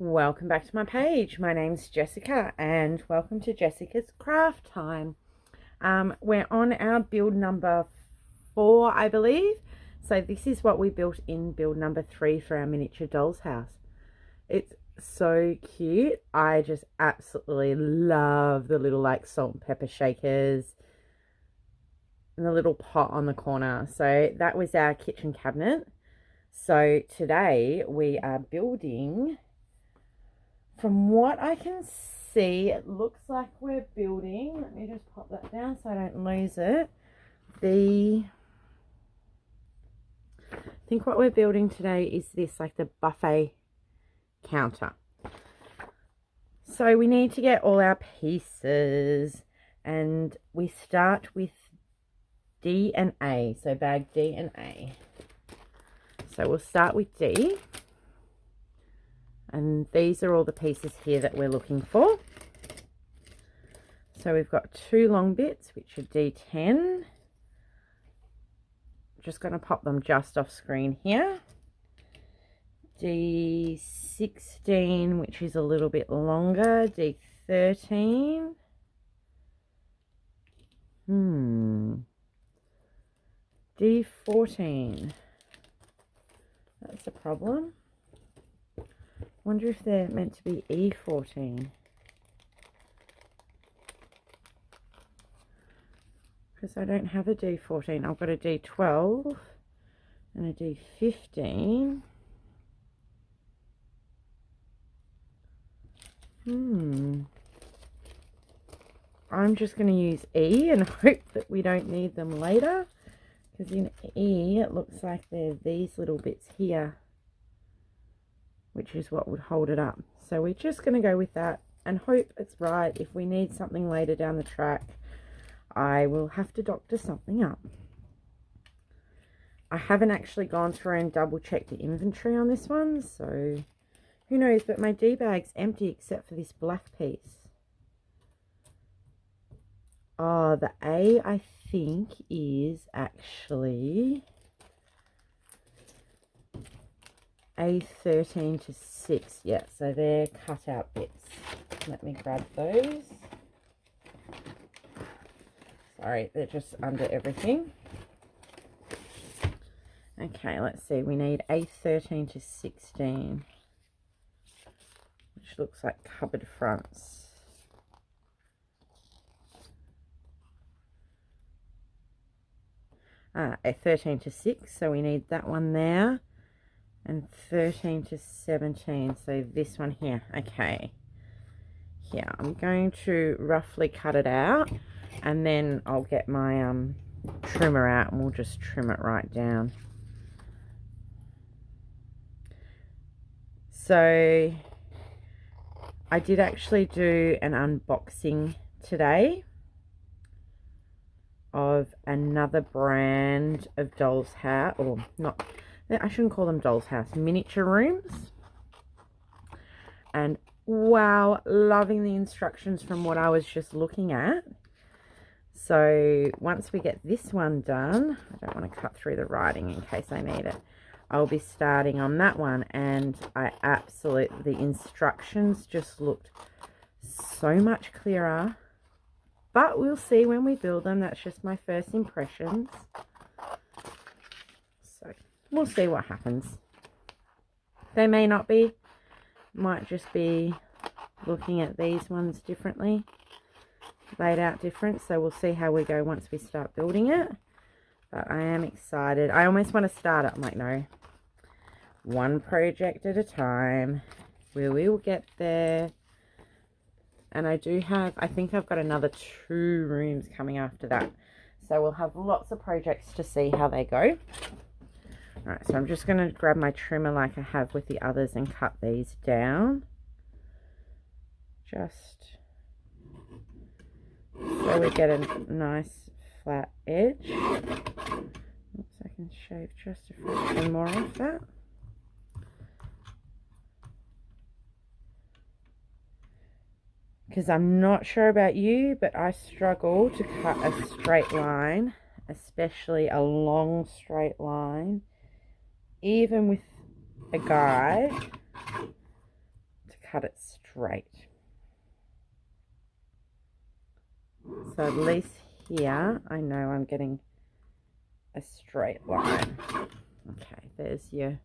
Welcome back to my page. My name's Jessica and welcome to Jessica's Craft Time. We're on our build number 4, I believe. So this is what we built in build number 3 for our miniature doll's house. It's so cute. I just absolutely love the little like salt and pepper shakers and the little pot on the corner. So that was our kitchen cabinet. So today we are building, from what I can see, it looks like we're building, let me just pop that down so I don't lose it. I think what we're building today is this, like the buffet counter. So we need to get all our pieces and we start with D and A, so bag D and A. So we'll start with D. And these are all the pieces here that we're looking for. So we've got 2 long bits, which are D10. Just going to pop them just off screen here. D16, which is a little bit longer. D13. D14. That's a problem. Wonder if they're meant to be E14. Because I don't have a D14. I've got a D12 and a D15. I'm just going to use E and hope that we don't need them later. Because in E, it looks like they're these little bits here, which is what would hold it up. So we're just going to go with that and hope it's right. If we need something later down the track, I will have to doctor something up. I haven't actually gone through and double checked the inventory on this one, so who knows, but my D bag's empty except for this black piece. Oh, the A I think is actually A13 to 6. Yeah, so they're cut out bits. Let me grab those. Sorry, they're just under everything. Okay, let's see. We need A13 to 16, which looks like cupboard fronts. A13 to 6, so we need that one there. And 13 to 17, so this one here. Okay, here I'm going to roughly cut it out, and then I'll get my trimmer out and we'll just trim it right down. So I did actually do an unboxing today of another brand of doll's house, or not, I shouldn't call them doll's house, miniature rooms. And wow, loving the instructions from what I was just looking at. So once we get this one done, I don't want to cut through the writing in case I need it, I'll be starting on that one. And the instructions just looked so much clearer. But we'll see when we build them. That's just my first impressions. So we'll see what happens. They may not be. Might just be looking at these ones differently. Laid out different. So we'll see how we go once we start building it. But I am excited. I almost want to start it. I'm like, no. One project at a time. We will get there. And I think I've got another 2 rooms coming after that. So we'll have lots of projects to see how they go. Alright, so I'm just going to grab my trimmer like I have with the others and cut these down. Just so we get a nice flat edge. Oops, I can shave just a fraction more off that. Because I'm not sure about you, but I struggle to cut a straight line, especially a long straight line, even with a guide. To cut it straight. So at least here I know I'm getting a straight line. Okay, there's your,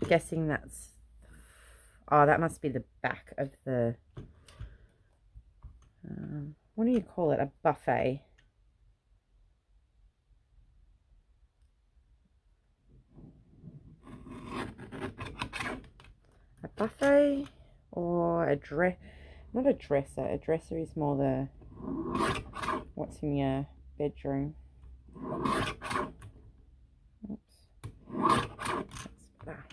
I'm guessing that's, oh, that must be the back of the, what do you call it, a buffet? A buffet or a dress, not a dresser. A dresser is more the, what's in your bedroom. Oops. That's better.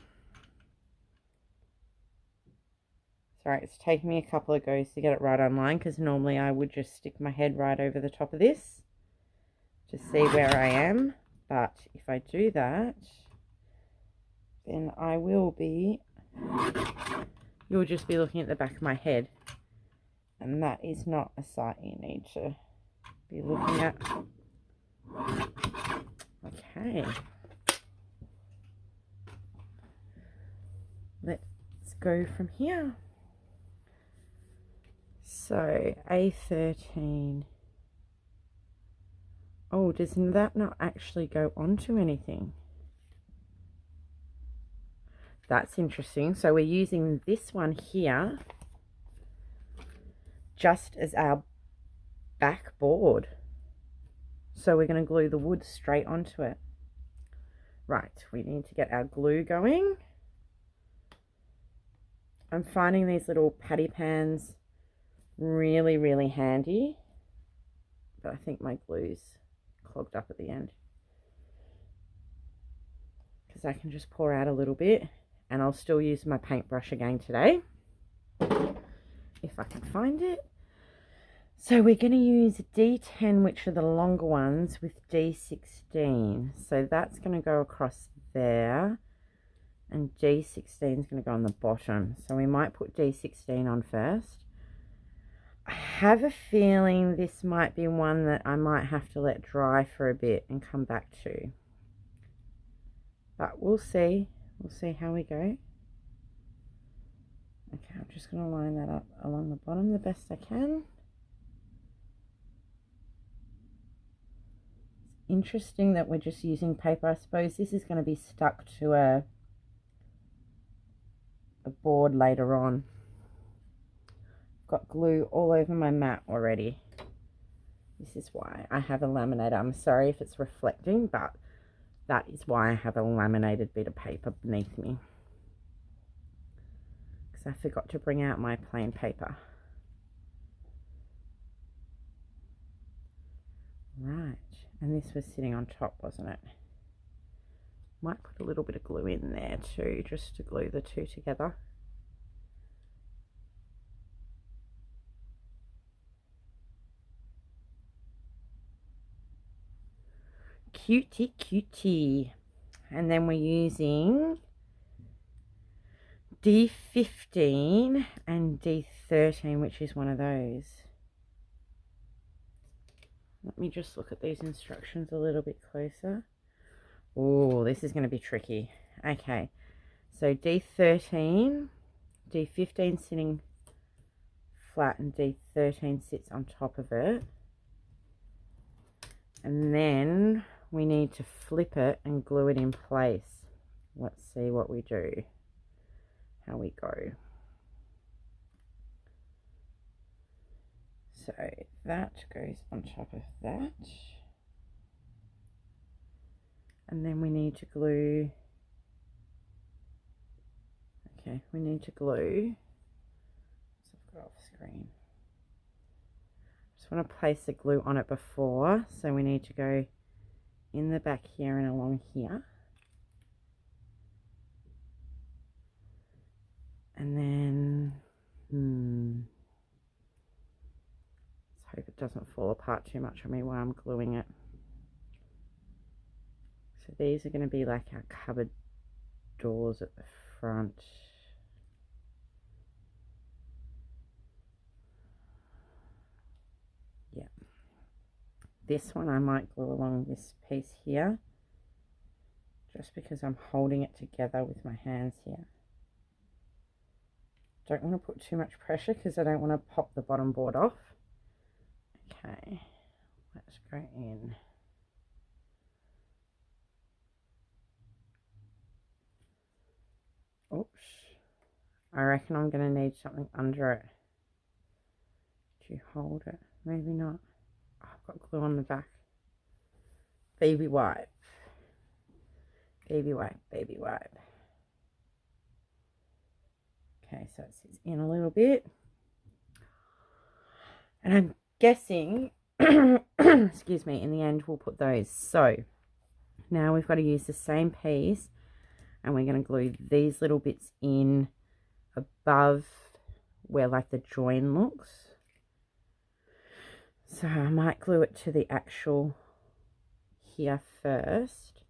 Sorry, it's taken me a couple of goes to get it right on line, because normally I would just stick my head right over the top of this to see where I am. But if I do that, then I will be, you'll just be looking at the back of my head. And that is not a sight you need to be looking at. Okay. Let's go from here. So A13. Oh, does that not actually go onto anything? That's interesting. So we're using this one here just as our backboard. So we're going to glue the wood straight onto it. Right, we need to get our glue going. I'm finding these little patty pans really, really handy. But I think my glue's clogged up at the end, because I can just pour out a little bit, and I'll still use my paintbrush again today if I can find it. So we're going to use D10, which are the longer ones, with D16. So that's going to go across there, and D16 is going to go on the bottom. So we might put D16 on first. I have a feeling this might be one that I might have to let dry for a bit and come back to. But we'll see. We'll see how we go. Okay, I'm just going to line that up along the bottom the best I can. It's interesting that we're just using paper. I suppose this is going to be stuck to a board later on. Got glue all over my mat already. This is why I have a laminator. I'm sorry if it's reflecting, but that is why I have a laminated bit of paper beneath me, because I forgot to bring out my plain paper. Right, and this was sitting on top, wasn't it? Might put a little bit of glue in there too, just to glue the two together. Cutie, cutie. And then we're using D15 and D13, which is one of those. Let me just look at these instructions a little bit closer. Oh, this is going to be tricky. Okay, so D13, D15 sitting flat, and D13 sits on top of it. And then we need to flip it and glue it in place. Let's see what we do, how we go. So that goes on top of that. And then we need to glue. Okay, we need to glue. So I've got off screen. Just want to place the glue on it before. So we need to go in the back here and along here. And then, let's hope it doesn't fall apart too much on me while I'm gluing it. So these are going to be like our cupboard doors at the front. Yeah. This one I might glue along this piece here, just because I'm holding it together with my hands here. Don't want to put too much pressure because I don't want to pop the bottom board off. Okay, let's go in. Oops. I reckon I'm going to need something under it to hold it. Maybe not. Oh, I've got glue on the back. Baby wipe. Baby wipe, baby wipe. Okay, so it sits in a little bit. And I'm guessing, excuse me, in the end we'll put those. So now we've got to use the same piece and we're going to glue these little bits in above where like the join looks. So I might glue it to the actual here first,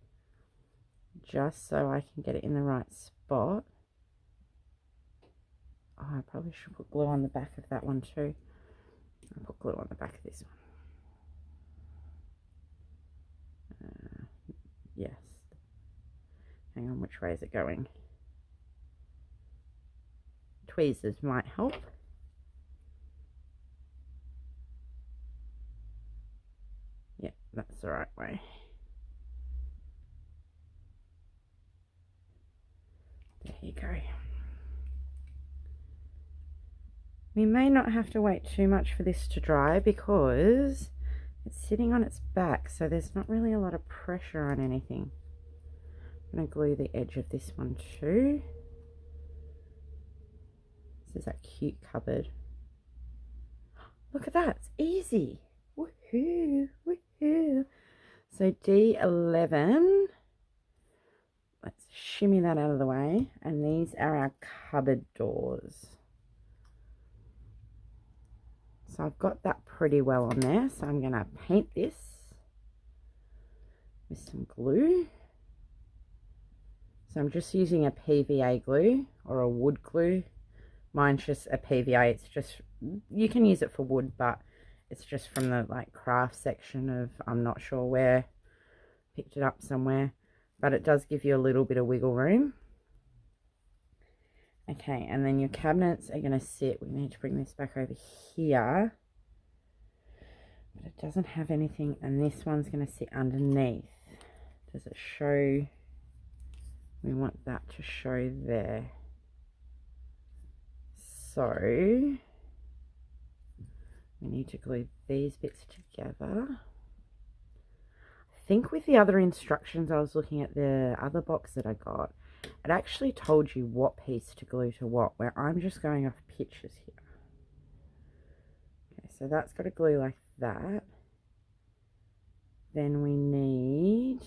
just so I can get it in the right spot. Oh, I probably should put glue on the back of that one too. I'll put glue on the back of this one. Yes. Hang on, which way is it going? Tweezers might help. Yeah, that's the right way. There you go. We may not have to wait too much for this to dry because it's sitting on its back, so there's not really a lot of pressure on anything. I'm going to glue the edge of this one too. This is that cute cupboard. Look at that, it's easy. Woohoo, woohoo. So D11, let's shimmy that out of the way, and these are our cupboard doors. So I've got that pretty well on there, so I'm going to paint this with some glue. So I'm just using a PVA glue or a wood glue. Mine's just a PVA. It's just, you can use it for wood, but it's just from the like craft section of, I'm not sure where, picked it up somewhere, but it does give you a little bit of wiggle room. Okay, and then your cabinets are going to sit, we need to bring this back over here, but it doesn't have anything, and this one's going to sit underneath. Does it show? We want that to show there. So we need to glue these bits together. I think with the other instructions, I was looking at the other box that I got, it actually told you what piece to glue to what, where I'm just going off pictures here. Okay, so that's got to glue like that. Then we need,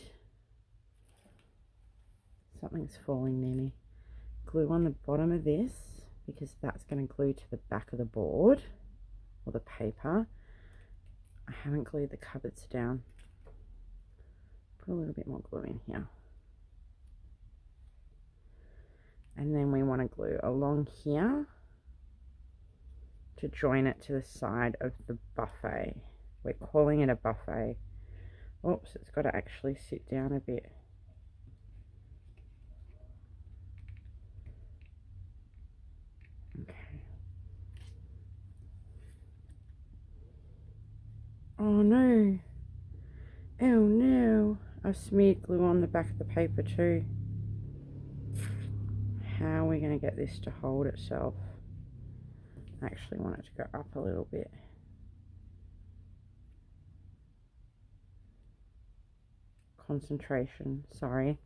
something's falling near me, glue on the bottom of this, because that's going to glue to the back of the board or the paper. I haven't glued the cupboards down. Put a little bit more glue in here. And then we want to glue along here to join it to the side of the buffet. We're calling it a buffet. Oops, it's got to actually sit down a bit. Okay. Oh no. Oh no. I've smeared glue on the back of the paper too. How are we going to get this to hold itself? I actually want it to go up a little bit. Concentration, sorry.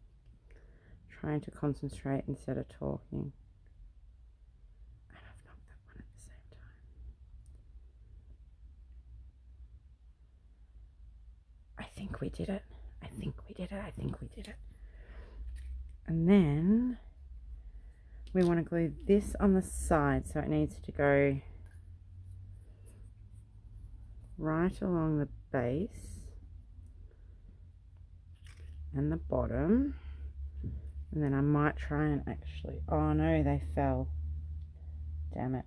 Trying to concentrate instead of talking. And I've knocked that one at the same time. I think we did it. I think we did it. I think we did it. And then we want to glue this on the side, so it needs to go right along the base and the bottom. And then I might try and actually, oh no, they fell. Damn it.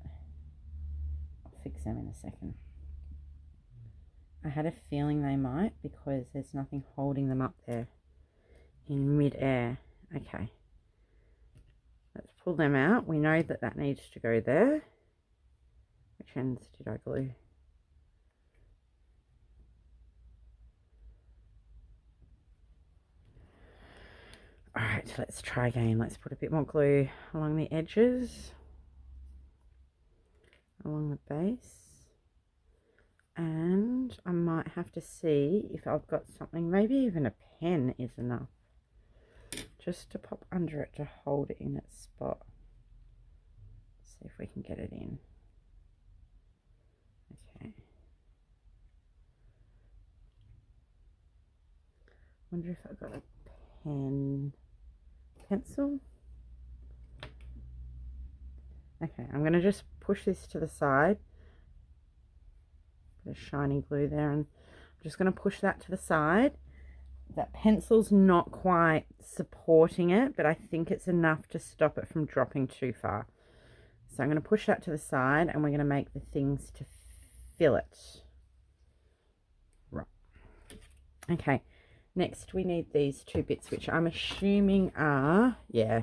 I'll fix them in a second. I had a feeling they might because there's nothing holding them up there in mid-air. Okay. Let's pull them out. We know that that needs to go there. Which ends did I glue? Alright, let's try again. Let's put a bit more glue along the edges, along the base. And I might have to see if I've got something, maybe even a pen is enough, just to pop under it to hold it in its spot. See if we can get it in. Okay. Wonder if I've got a pencil. Okay, I'm going to just push this to the side. Bit of shiny glue there, and I'm just going to push that to the side. That pencil's not quite supporting it, but I think it's enough to stop it from dropping too far. So I'm going to push that to the side, and we're going to make the things to fill it. Right. Okay. Next, we need these two bits, which I'm assuming are, yeah,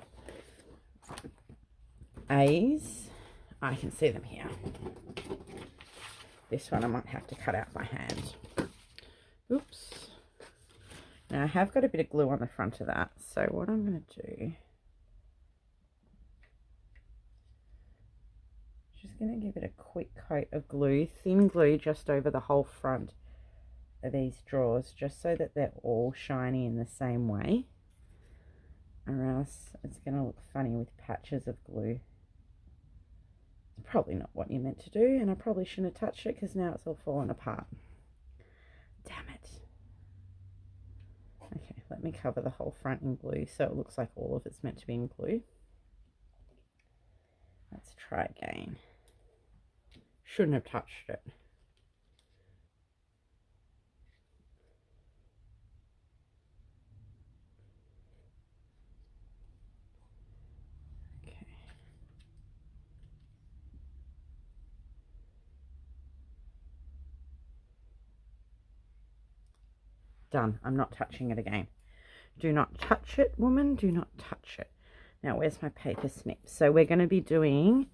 A's. I can see them here. This one I might have to cut out by hand. Oops. Now I have got a bit of glue on the front of that, so what I'm going to do, just going to give it a quick coat of glue, thin glue, just over the whole front of these drawers, just so that they're all shiny in the same way, or else it's going to look funny with patches of glue. It's probably not what you're meant to do, and I probably shouldn't have touched it because now it's all fallen apart. Damn it. Okay, let me cover the whole front in glue so it looks like all of it's meant to be in glue. Let's try again. Shouldn't have touched it. Done. I'm not touching it again. Do not touch it, woman. Do not touch it. Now, where's my paper snip? So we're going to be doing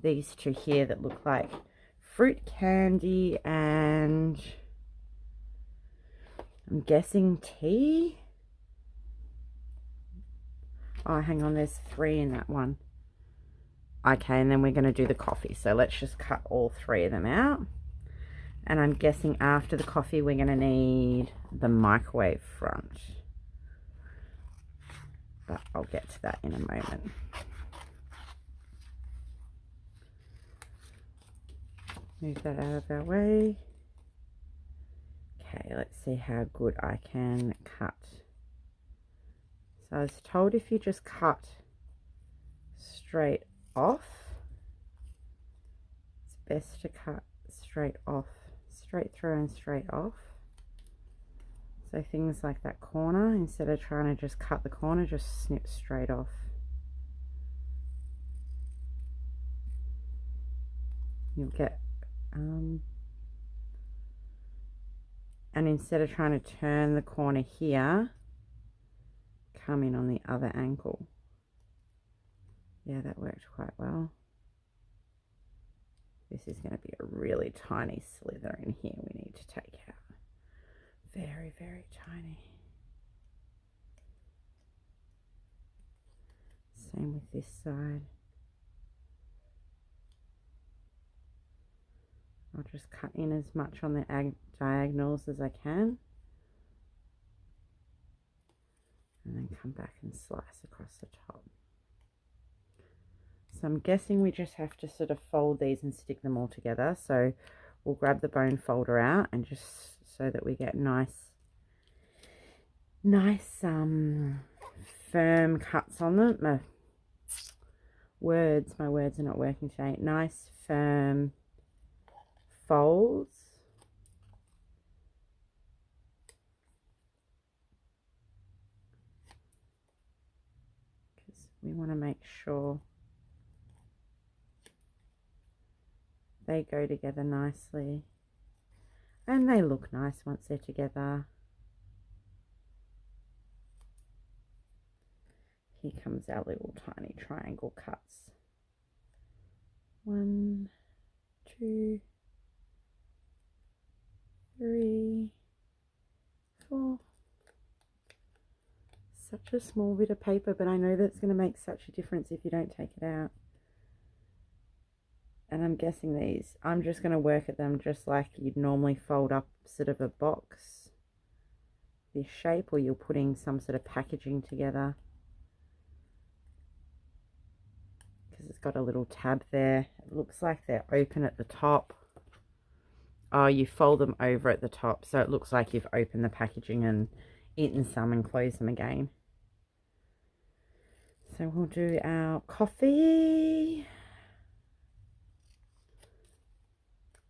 these two here that look like fruit candy and I'm guessing tea. Oh, hang on. There's 3 in that one. Okay, and then we're going to do the coffee. So let's just cut all 3 of them out. And I'm guessing after the coffee, we're going to need the microwave front. But I'll get to that in a moment. Move that out of our way. Okay, let's see how good I can cut. So I was told if you just cut straight off, it's best to cut straight off. Straight through and straight off. So things like that corner, instead of trying to just cut the corner, just snip straight off. You'll get and instead of trying to turn the corner here, come in on the other ankle. Yeah, that worked quite well. This is going to be a really tiny slither in here we need to take out. Very, very tiny. Same with this side. I'll just cut in as much on the diagonals as I can. And then come back and slice across the top. So I'm guessing we just have to sort of fold these and stick them all together. So we'll grab the bone folder out and just so that we get nice firm cuts on them. My words are not working today. Nice firm folds. Because we want to make sure they go together nicely and they look nice once they're together. Here comes our little tiny triangle cuts. 1, 2, 3, 4. Such a small bit of paper, but I know that's going to make such a difference if you don't take it out. And I'm guessing these, I'm just going to work at them just like you'd normally fold up sort of a box, this shape, or you're putting some sort of packaging together. Because it's got a little tab there. It looks like they're open at the top. Oh, you fold them over at the top, so it looks like you've opened the packaging and eaten some and closed them again. So we'll do our coffee.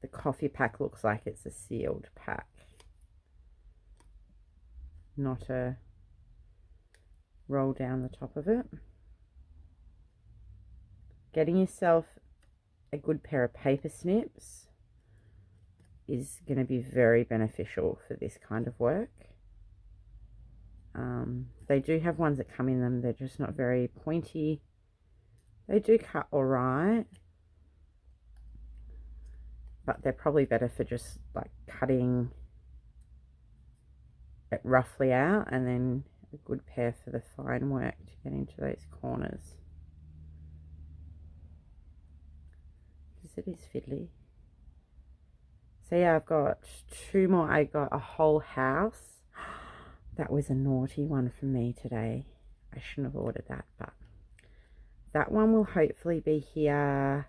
The coffee pack looks like it's a sealed pack, not a roll down the top of it. Getting yourself a good pair of paper snips is going to be very beneficial for this kind of work. They do have ones that come in them, they're just not very pointy. They do cut all right, but they're probably better for just like cutting it roughly out, and then a good pair for the fine work to get into those corners. Because it is fiddly. So yeah, I've got 2 more. I got a whole house. That was a naughty one for me today. I shouldn't have ordered that, but that one will hopefully be here.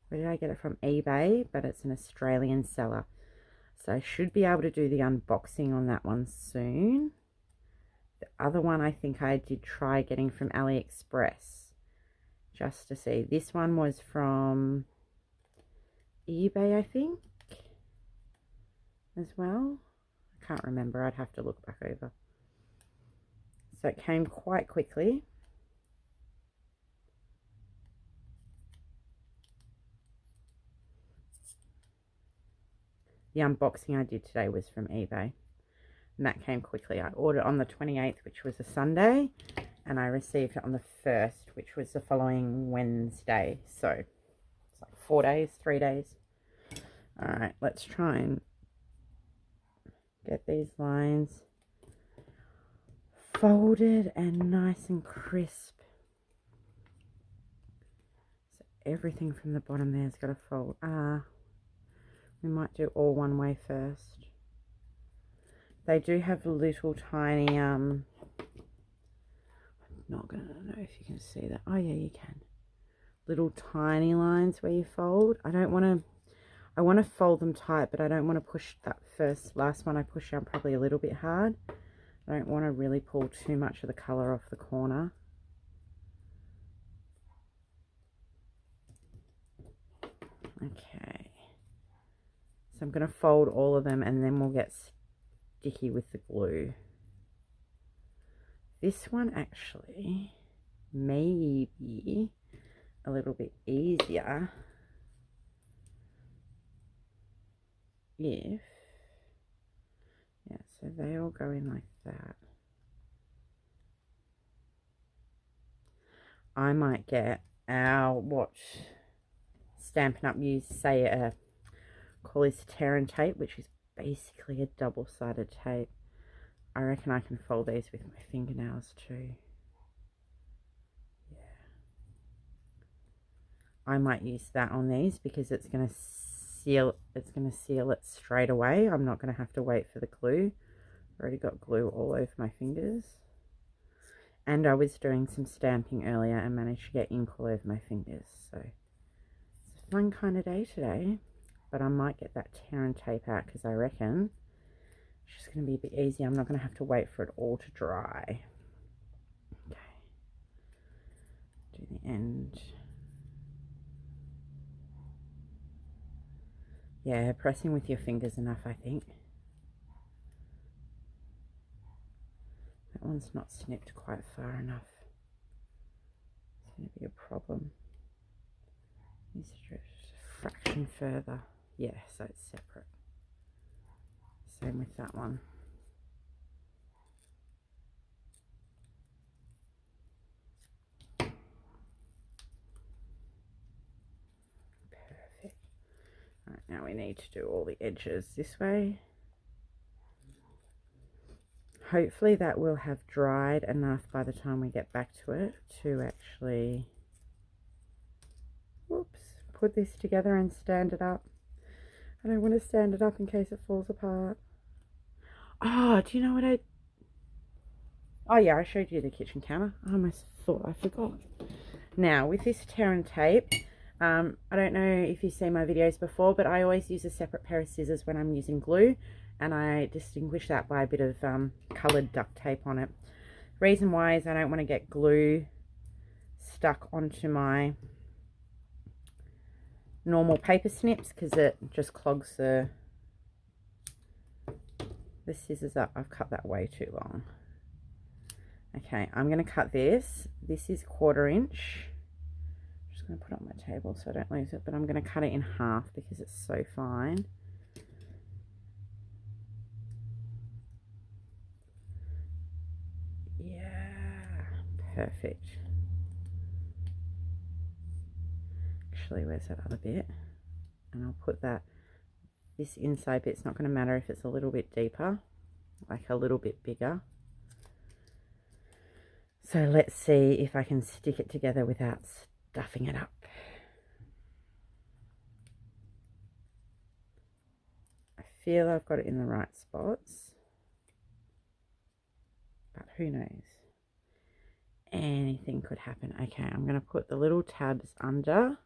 Where did I get it from? eBay, but it's an Australian seller. So I should be able to do the unboxing on that one soon. The other one I think I did try getting from AliExpress just to see. This one was from eBay, I think, as well. I can't remember. I'd have to look back over. So it came quite quickly. The unboxing I did today was from eBay, and that came quickly. I ordered on the 28th, which was a Sunday, and I received it on the 1st, which was the following Wednesday. So it's like 4 days, 3 days. All right, let's try and get these lines folded and nice and crisp. So everything from the bottom there's got to fold. We might do all one way first. They do have little tiny, I'm not going to know if you can see that. Oh yeah, you can. Little tiny lines where you fold. I want to fold them tight, but I don't want to push that last one I push down probably a little bit hard. I don't want to really pull too much of the colour off the corner. Okay. So I'm going to fold all of them, and then we'll get sticky with the glue. This one actually may be a little bit easier if, yeah, so they all go in like that. I might get what Stampin' Up! Use, say a Collis Terran tape, which is basically a double-sided tape. I reckon I can fold these with my fingernails too. Yeah. I might use that on these because it's going to seal it straight away. I'm not going to have to wait for the glue. I've already got glue all over my fingers. And I was doing some stamping earlier and managed to get ink all over my fingers. So it's a fun kind of day today. But I might get that Terran tape out because I reckon it's just going to be a bit easier. I'm not going to have to wait for it all to dry. Okay. Do the end. Yeah, pressing with your fingers enough, I think. That one's not snipped quite far enough. It's going to be a problem. Needs to just a fraction further. Yeah, so it's separate. Same with that one. we need to do all the edges this way. Hopefully that will have dried enough by the time we get back to it to actually, whoops, put this together and stand it up. I don't want to stand it up in case it falls apart. Oh, do you know what oh yeah, I showed you the kitchen counter. I almost thought I forgot. Now with this Terran tape, I don't know if you've seen my videos before, but I always use a separate pair of scissors when I'm using glue, and I distinguish that by a bit of coloured duct tape on it. Reason why is I don't want to get glue stuck onto my normal paper snips because it just clogs the scissors up. I've cut that way too long. Okay, I'm going to cut this. This is 1/4 inch. I'm just going to put it on my table so I don't lose it, but I'm going to cut it in half because it's so fine. Yeah, perfect. Actually, where's that other bit? And I'll put that, this inside bit's not going to matter if it's a little bit deeper, like a little bit bigger. So let's see if I can stick it together without stuffing it up. I feel I've got it in the right spots, but who knows? Anything could happen. Okay, I'm going to put the little tabs under,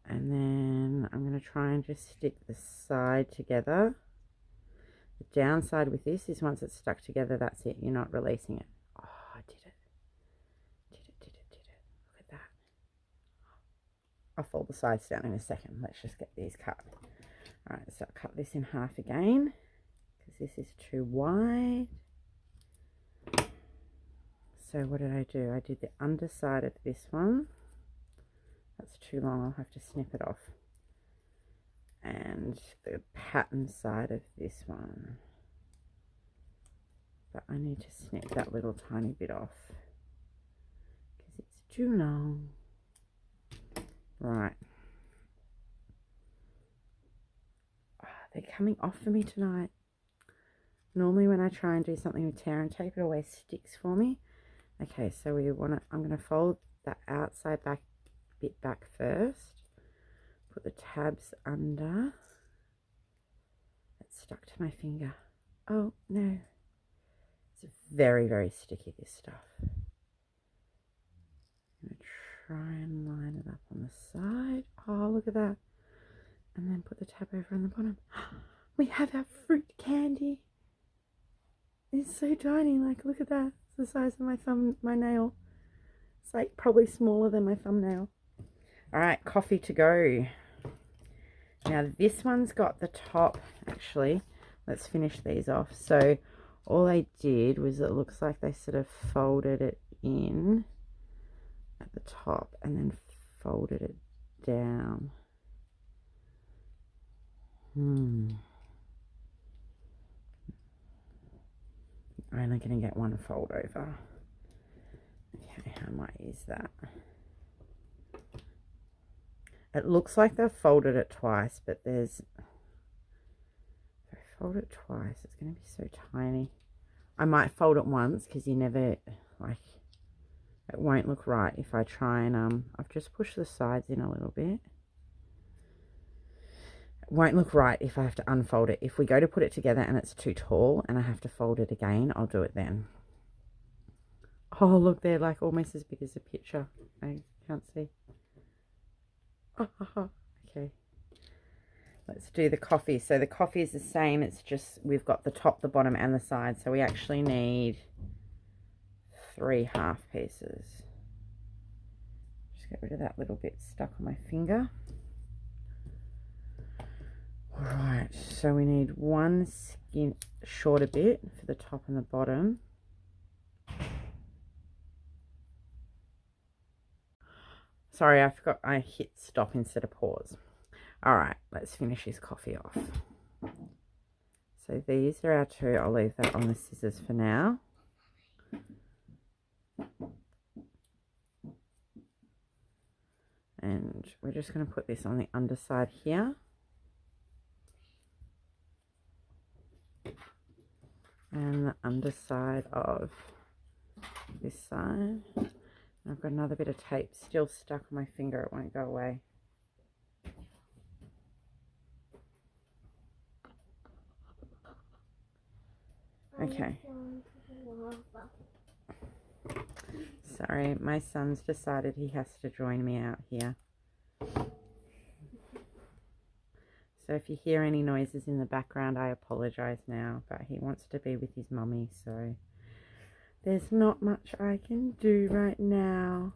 and then I'm going to try and just stick the side together. The downside with this is once it's stuck together, that's it. You're not releasing it. Oh, I did it. Did it. Look at that. I'll fold the sides down in a second. Let's just get these cut. All right, so I'll cut this in half again because this is too wide. So what did I do? I did the underside of this one. That's too long. I'll have to snip it off. And the pattern side of this one, but I need to snip that little tiny bit off because it's too long. Right, they're coming off for me tonight. Normally when I try and do something with Terran tape, it always sticks for me. Okay, so we want to, I'm going to fold that outside bit back first. Put the tabs under. It's stuck to my finger. Oh no. It's very, very sticky, this stuff. I'm going to try and line it up on the side. Oh, look at that. And then put the tab over on the bottom. We have our fruit candy. It's so tiny. Like, look at that. It's the size of my nail. It's like probably smaller than my thumbnail. All right, coffee to go. Now this one's got the top, actually, let's finish these off. So all I did was, it looks like they sort of folded it in at the top and then folded it down. I'm only going to get one fold over. Okay, I might use that. It looks like they've folded it twice, but there's, if I fold it twice, it's going to be so tiny. I might fold it once because you never, like, it won't look right if I try and, I've just pushed the sides in a little bit. It won't look right if I have to unfold it. If we go to put it together and it's too tall and I have to fold it again, I'll do it then. Oh, look, they're like almost as big as the picture. I can't see. Okay, let's do the coffee. So the coffee is the same, it's just we've got the top, the bottom and the side, so we actually need 3 half pieces. Just get rid of that little bit stuck on my finger. All right, so we need one shorter bit for the top and the bottom. Sorry, I forgot I hit stop instead of pause. All right, let's finish this coffee off. So these are our two. I'll leave that on the scissors for now. And we're just going to put this on the underside here. And the underside of this side. I've got another bit of tape still stuck on my finger. It won't go away. Okay. Sorry, my son's decided he has to join me out here. So if you hear any noises in the background, I apologize now, but he wants to be with his mummy, so there's not much I can do right now.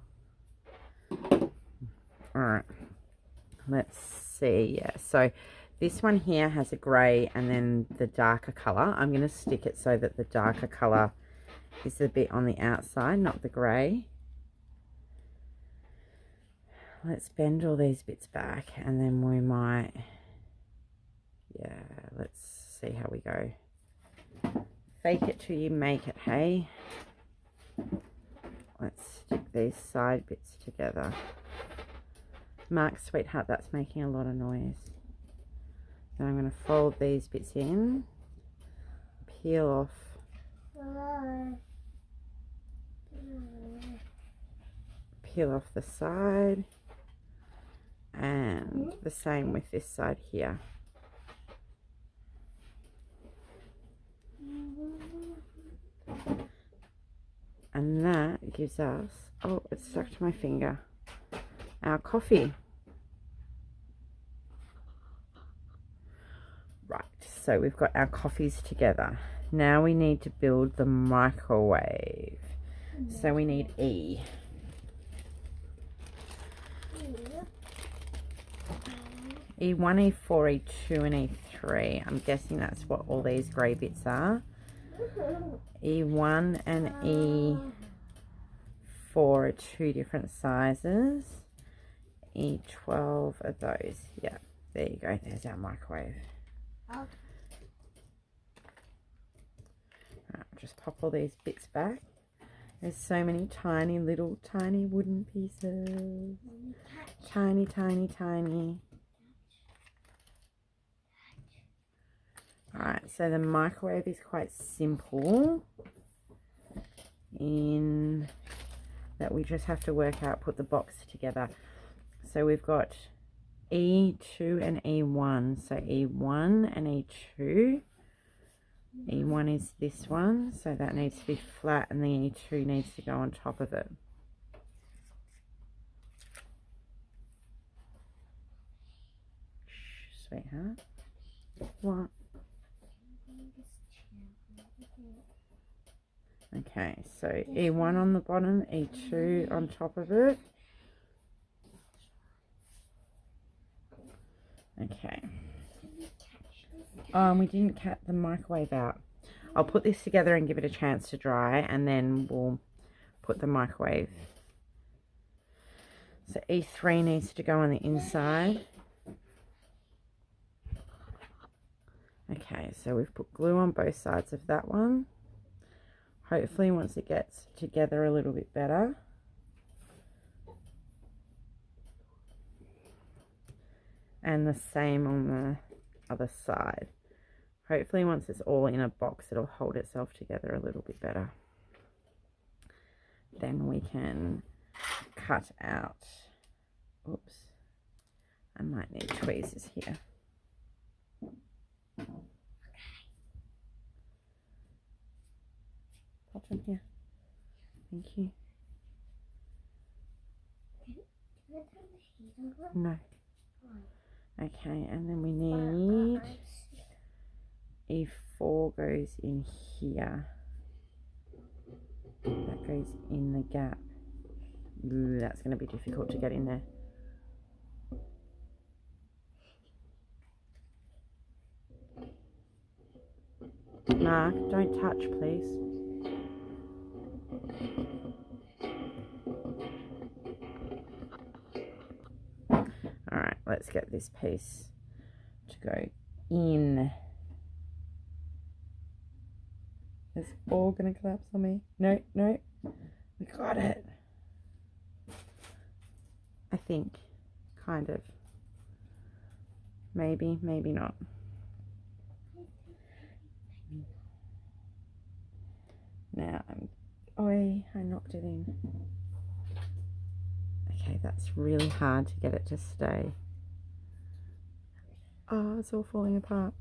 Alright, let's see. Yeah, so this one here has a grey and then the darker colour. I'm going to stick it so that the darker colour is a bit on the outside, not the grey. Let's bend all these bits back and then we might, yeah, let's see how we go. Fake it till you make it, hey? Let's stick these side bits together. Mark, sweetheart, that's making a lot of noise. Then I'm going to fold these bits in, peel off. Peel off the side, and the same with this side here. And that gives us, oh, it's stuck to my finger, our coffee. Right, so we've got our coffees together. Now we need to build the microwave. So we need E. E1, E4, E2 and E3. I'm guessing that's what all these grey bits are. E1 and E4 are two different sizes. E12 are those. Yeah, there you go. There's our microwave. Right, just pop all these bits back. There's so many tiny little tiny wooden pieces. Tiny, tiny, tiny. Alright, so the microwave is quite simple in that we just have to work out, put the box together. So we've got E2 and E1. So E1 and E2. E1 is this one, so that needs to be flat, and the E2 needs to go on top of it. Shh, sweetheart. What? Okay, so E1 on the bottom, E2 on top of it. Okay. Oh, and we didn't cut the microwave out. I'll put this together and give it a chance to dry, and then we'll put the microwave. So E3 needs to go on the inside. Okay, so we've put glue on both sides of that one. Hopefully once it gets together a little bit better. And the same on the other side. Hopefully once it's all in a box, it'll hold itself together a little bit better. Then we can cut out, oops, I might need tweezers here. Pop them here. Thank you. No. Okay, and then we need E4 goes in here. That goes in the gap. Ooh, that's going to be difficult to get in there. Mark, don't touch, please. Alright, let's get this piece to go in. It's all going to collapse on me. No, no. We got it. I think. kind of. Maybe, maybe not. Now I knocked it in. Okay, that's really hard to get it to stay. Oh, it's all falling apart.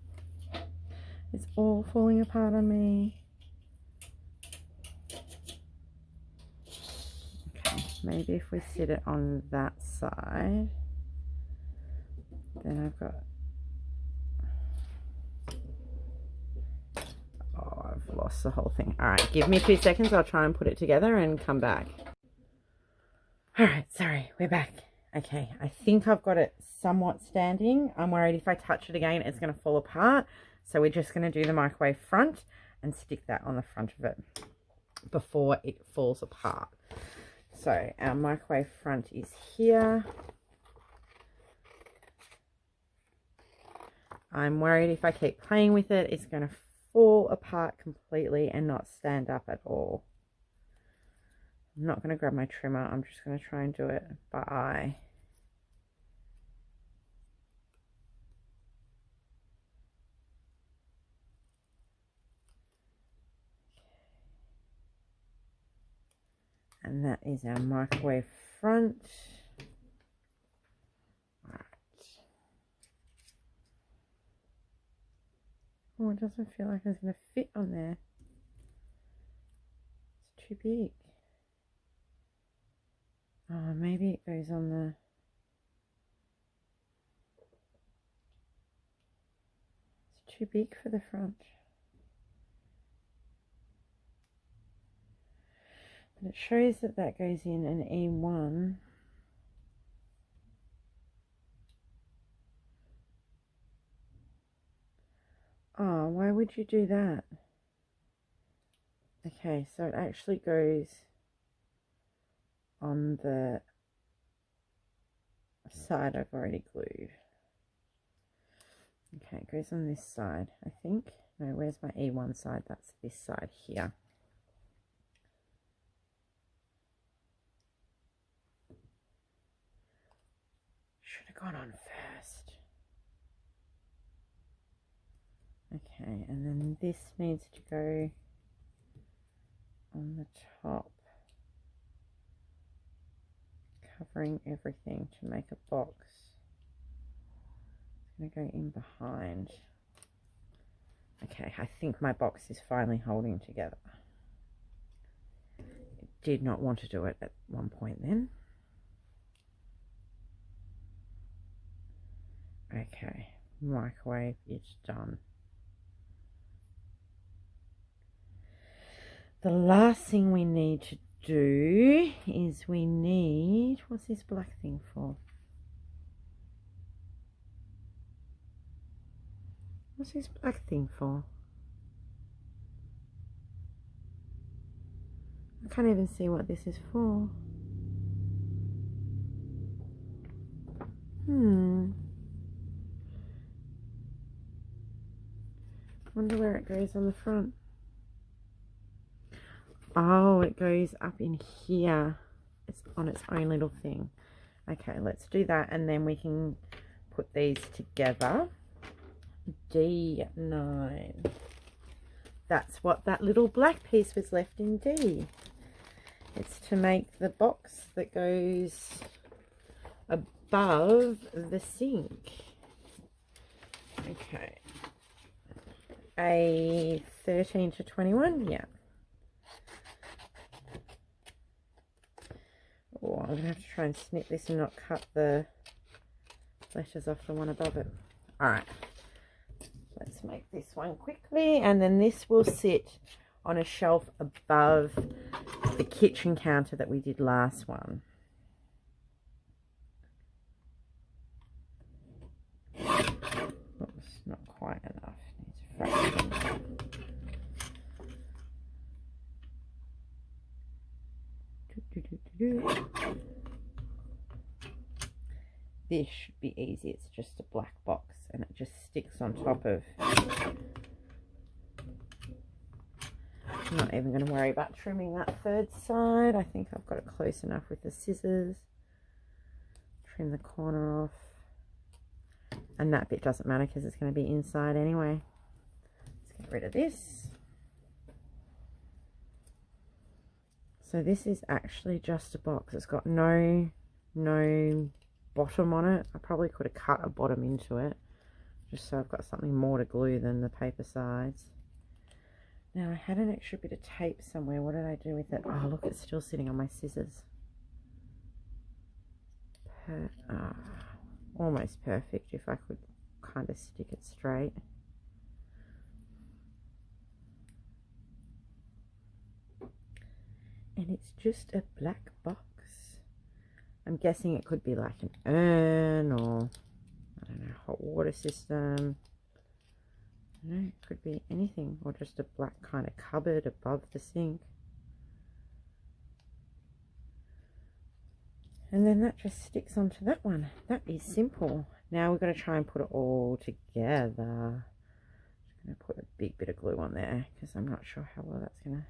It's all falling apart on me. Okay, maybe if we sit it on that side, then I've got... Oh, I've lost the whole thing. All right, give me 2 seconds. I'll try and put it together and come back. All right, sorry, we're back. Okay, I think I've got it somewhat standing. I'm worried if I touch it again, it's going to fall apart. So we're just going to do the microwave front and stick that on the front of it before it falls apart. So our microwave front is here. I'm worried if I keep playing with it, it's going to fall apart completely and not stand up at all. I'm not going to grab my trimmer. I'm just going to try and do it by eye. And that is our microwave front. Right. Oh, it doesn't feel like it's going to fit on there. It's too big. Oh, maybe it goes on the... It's too big for the front. But it shows that that goes in an E1. Oh, why would you do that? Okay, so it actually goes on the side I've already glued. Okay, it goes on this side, I think. No, where's my E1 side? That's this side here. Should have gone on first. Okay, and then this needs to go on the top, covering everything to make a box. It's going to go in behind. Okay, I think my box is finally holding together. It did not want to do it at one point then. Okay, microwave is done. The last thing we need to do is we need... What's this black thing for? What's this black thing for? I can't even see what this is for. Wonder where it goes on the front. Oh, it goes up in here. It's on its own little thing. Okay, let's do that and then we can put these together. D9. That's what that little black piece was left in D. It's to make the box that goes above the sink. Okay. A 13 to 21, yeah. Oh, I'm going to have to try and snip this and not cut the letters off the one above it. Alright, let's make this one quickly, and then this will sit on a shelf above the kitchen counter that we did last one. Oops, not quite enough. Needs a fraction. This should be easy. It's just a black box and it just sticks on top of... I'm not even going to worry about trimming that third side. I think I've got it close enough with the scissors. Trim the corner off. And that bit doesn't matter because it's going to be inside anyway. Let's get rid of this. So this is actually just a box. It's got no bottom on it. I probably could have cut a bottom into it, just so I've got something more to glue than the paper sides. Now I had an extra bit of tape somewhere. What did I do with it? Oh look, it's still sitting on my scissors. Almost perfect if I could kind of stick it straight. And it's just a black box. I'm guessing it could be like an urn or, I don't know, hot water system. I don't know, it could be anything, or just a black kind of cupboard above the sink. And then that just sticks onto that one. That is simple. Now we're going to try and put it all together. Just going to put a big bit of glue on there because I'm not sure how well that's going to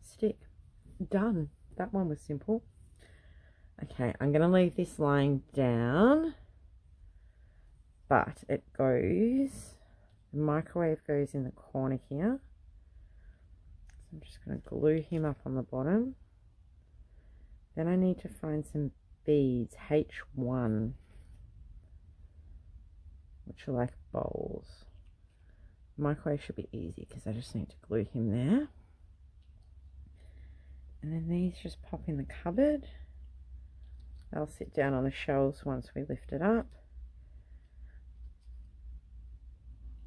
stick. Done. That one was simple. Okay, I'm going to leave this lying down, but it goes, the microwave goes in the corner here. So I'm just going to glue him up on the bottom. Then I need to find some beads, H1, which are like bowls. Microwave should be easy because I just need to glue him there. And then these just pop in the cupboard. They'll sit down on the shelves once we lift it up.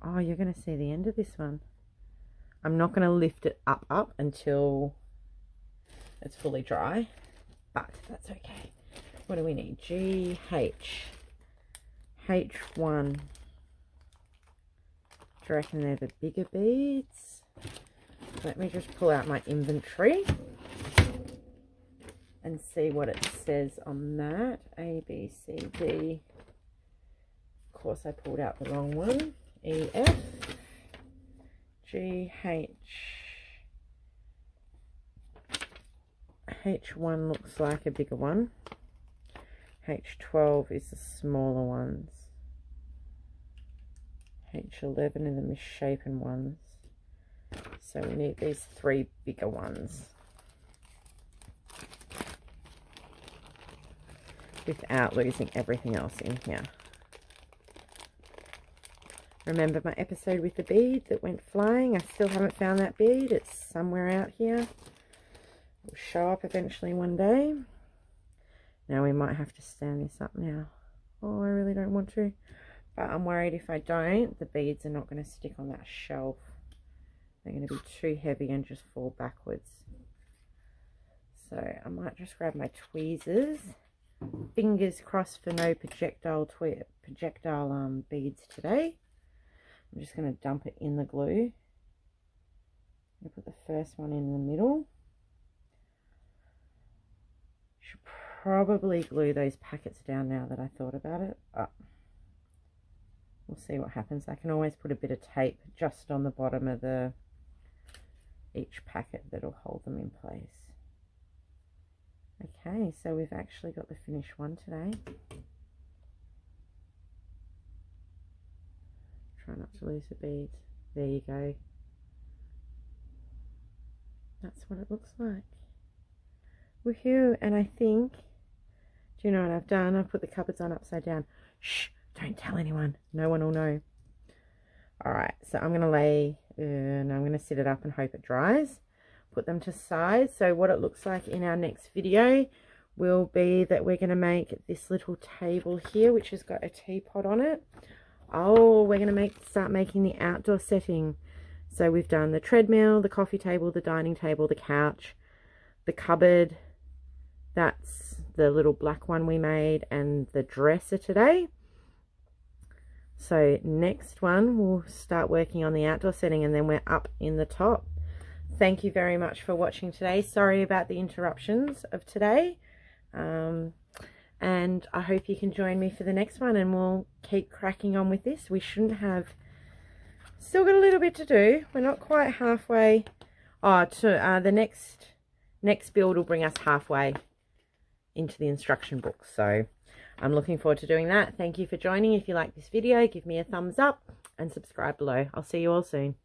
Oh, you're going to see the end of this one. I'm not going to lift it up until it's fully dry, but that's okay. What do we need? H1. Do you reckon they're the bigger beads? Let me just pull out my inventory and see what it says on that. A, B, C, D. Of course, I pulled out the wrong one. E, F, G, H. H1 looks like a bigger one. H12 is the smaller ones. H11 are the misshapen ones. So we need these 3 bigger ones. Without losing everything else in here. Remember my episode with the bead that went flying? I still haven't found that bead. It's somewhere out here. It will show up eventually one day. Now we might have to stand this up now. Oh, I really don't want to. But I'm worried if I don't, the beads are not going to stick on that shelf. They're going to be too heavy and just fall backwards. So I might just grab my tweezers. Fingers crossed for no projectile beads today. I'm just going to dump it in the glue. I'm going to put the first one in the middle. Should probably glue those packets down now that I thought about it. We'll see what happens. I can always put a bit of tape just on the bottom of each packet that'll hold them in place. Okay, so we've actually got the finished one today. Try not to lose the beads. There you go. That's what it looks like. Woohoo! And I think, do you know what I've done? I've put the cupboards on upside down. Shh! Don't tell anyone. No one will know. Alright, so I'm going to lay, and I'm going to sit it up and hope it dries. Put them to side. So what it looks like in our next video will be that we're going to make this little table here, which has got a teapot on it. Oh, we're going to start making the outdoor setting. So we've done the treadmill, the coffee table, the dining table, the couch, the cupboard. That's the little black one we made, and the dresser today. So next one, we'll start working on the outdoor setting, and then we're up in the top. Thank you very much for watching today. Sorry about the interruptions of today. And I hope you can join me for the next one, and we'll keep cracking on with this. We shouldn't have... Still got a little bit to do. We're not quite halfway. Oh, the next build will bring us halfway. into the instruction book. So I'm looking forward to doing that. Thank you for joining. If you like this video, give me a thumbs up and subscribe below. I'll see you all soon.